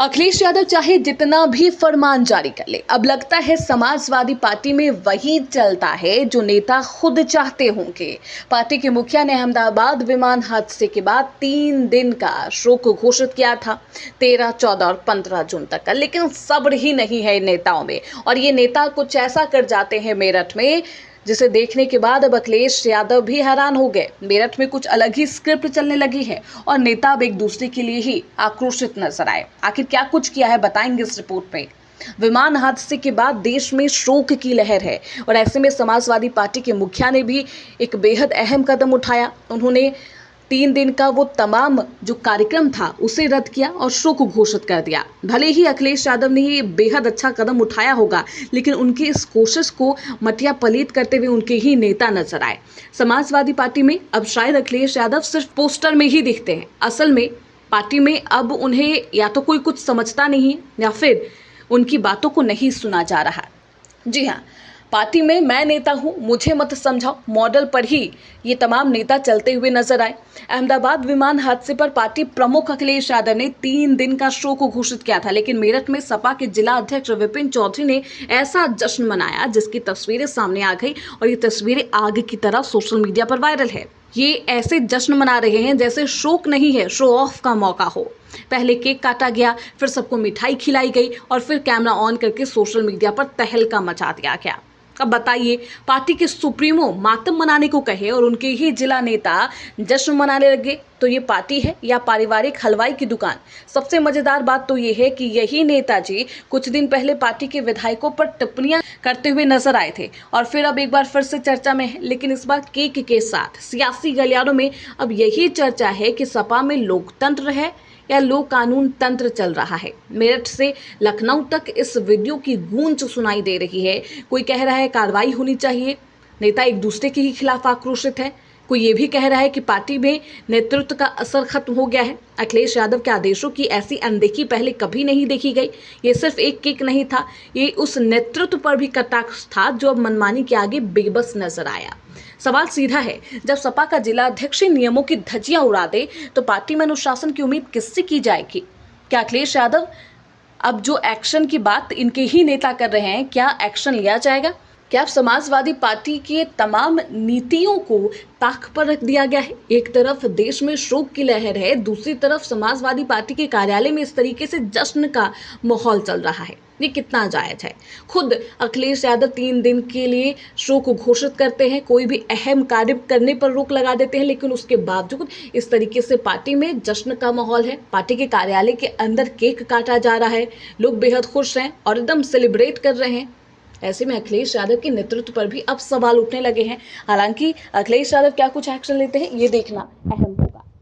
अखिलेश यादव चाहे जितना भी फरमान जारी कर ले, अब लगता है समाजवादी पार्टी में वही चलता है जो नेता खुद चाहते होंगे। पार्टी के मुखिया ने अहमदाबाद विमान हादसे के बाद 3 दिन का शोक घोषित किया था, 13, 14 और 15 जून तक का। लेकिन सब्र ही नहीं है इन नेताओं में, और ये नेता कुछ ऐसा कर जाते हैं मेरठ में जिसे देखने के बाद अब अखिलेश यादव भी हैरान हो गए। मेरठ में कुछ अलग ही स्क्रिप्ट चलने लगी है और नेता अब एक दूसरे के लिए ही आक्रोशित नजर आए। आखिर क्या कुछ किया है, बताएंगे इस रिपोर्ट में। विमान हादसे के बाद देश में शोक की लहर है और ऐसे में समाजवादी पार्टी के मुखिया ने भी एक बेहद अहम कदम उठाया। उन्होंने 3 दिन का वो तमाम जो कार्यक्रम था उसे रद्द किया और शोक घोषित कर दिया। भले ही अखिलेश यादव ने ये बेहद अच्छा कदम उठाया होगा, लेकिन उनकी इस कोशिश को मटिया पलीत करते हुए उनके ही नेता नजर आए। समाजवादी पार्टी में अब शायद अखिलेश यादव सिर्फ पोस्टर में ही दिखते हैं। असल में पार्टी में अब उन्हें या तो कोई कुछ समझता नहीं या फिर उनकी बातों को नहीं सुना जा रहा। जी हाँ, पार्टी में मैं नेता हूं, मुझे मत समझाओ मॉडल पर ही ये तमाम नेता चलते हुए नजर आए। अहमदाबाद विमान हादसे पर पार्टी प्रमुख अखिलेश यादव ने 3 दिन का शोक घोषित किया था, लेकिन मेरठ में सपा के जिला अध्यक्ष विपिन चौधरी ने ऐसा जश्न मनाया जिसकी तस्वीरें सामने आ गई और ये तस्वीरें आग की तरह सोशल मीडिया पर वायरल है। ये ऐसे जश्न मना रहे हैं जैसे शोक नहीं है, शो ऑफ का मौका हो। पहले केक काटा गया, फिर सबको मिठाई खिलाई गई और फिर कैमरा ऑन करके सोशल मीडिया पर तहलका मचा दिया गया। अब बताइए, पार्टी के सुप्रीमो मातम मनाने को कहे और उनके ही जिला नेता जश्न मनाने लगे तो ये पार्टी है या पारिवारिक हलवाई की दुकान? सबसे मजेदार बात तो ये है कि यही नेताजी कुछ दिन पहले पार्टी के विधायकों पर टिप्पणियां करते हुए नजर आए थे और फिर अब एक बार फिर से चर्चा में है, लेकिन इस बार केक के साथ। सियासी गलियारों में अब यही चर्चा है कि सपा में लोकतंत्र है या लोक कानून तंत्र चल रहा है। मेरठ से लखनऊ तक इस वीडियो की गूंज सुनाई दे रही है। कोई कह रहा है कार्रवाई होनी चाहिए, नेता एक दूसरे के ही खिलाफ आक्रोशित है। कोई ये भी कह रहा है कि पार्टी में नेतृत्व का असर खत्म हो गया है। अखिलेश यादव के आदेशों की ऐसी अनदेखी पहले कभी नहीं देखी गई। ये सिर्फ एक केक नहीं था, ये उस नेतृत्व पर भी कटाक्ष था जो अब मनमानी के आगे बेबस नजर आया। सवाल सीधा है, जब सपा का जिला अध्यक्ष नियमों की धज्जियां उड़ा दे तो पार्टी में अनुशासन की उम्मीद किससे की जाएगी? क्या अखिलेश यादव अब जो एक्शन की बात इनके ही नेता कर रहे हैं, क्या एक्शन लिया जाएगा? क्या समाजवादी पार्टी की तमाम नीतियों को ताक पर रख दिया गया है? एक तरफ देश में शोक की लहर है, दूसरी तरफ समाजवादी पार्टी के कार्यालय में इस तरीके से जश्न का माहौल चल रहा है। ये कितना जायज है? खुद अखिलेश यादव 3 दिन के लिए शोक घोषित करते हैं, कोई भी अहम कार्य करने पर रोक लगा देते हैं, लेकिन उसके बावजूद इस तरीके से पार्टी में जश्न का माहौल है। पार्टी के कार्यालय के अंदर केक काटा जा रहा है, लोग बेहद खुश हैं और एकदम सेलिब्रेट कर रहे हैं। ऐसे में अखिलेश यादव के नेतृत्व पर भी अब सवाल उठने लगे हैं। हालांकि अखिलेश यादव क्या कुछ एक्शन लेते हैं, ये देखना अहम है।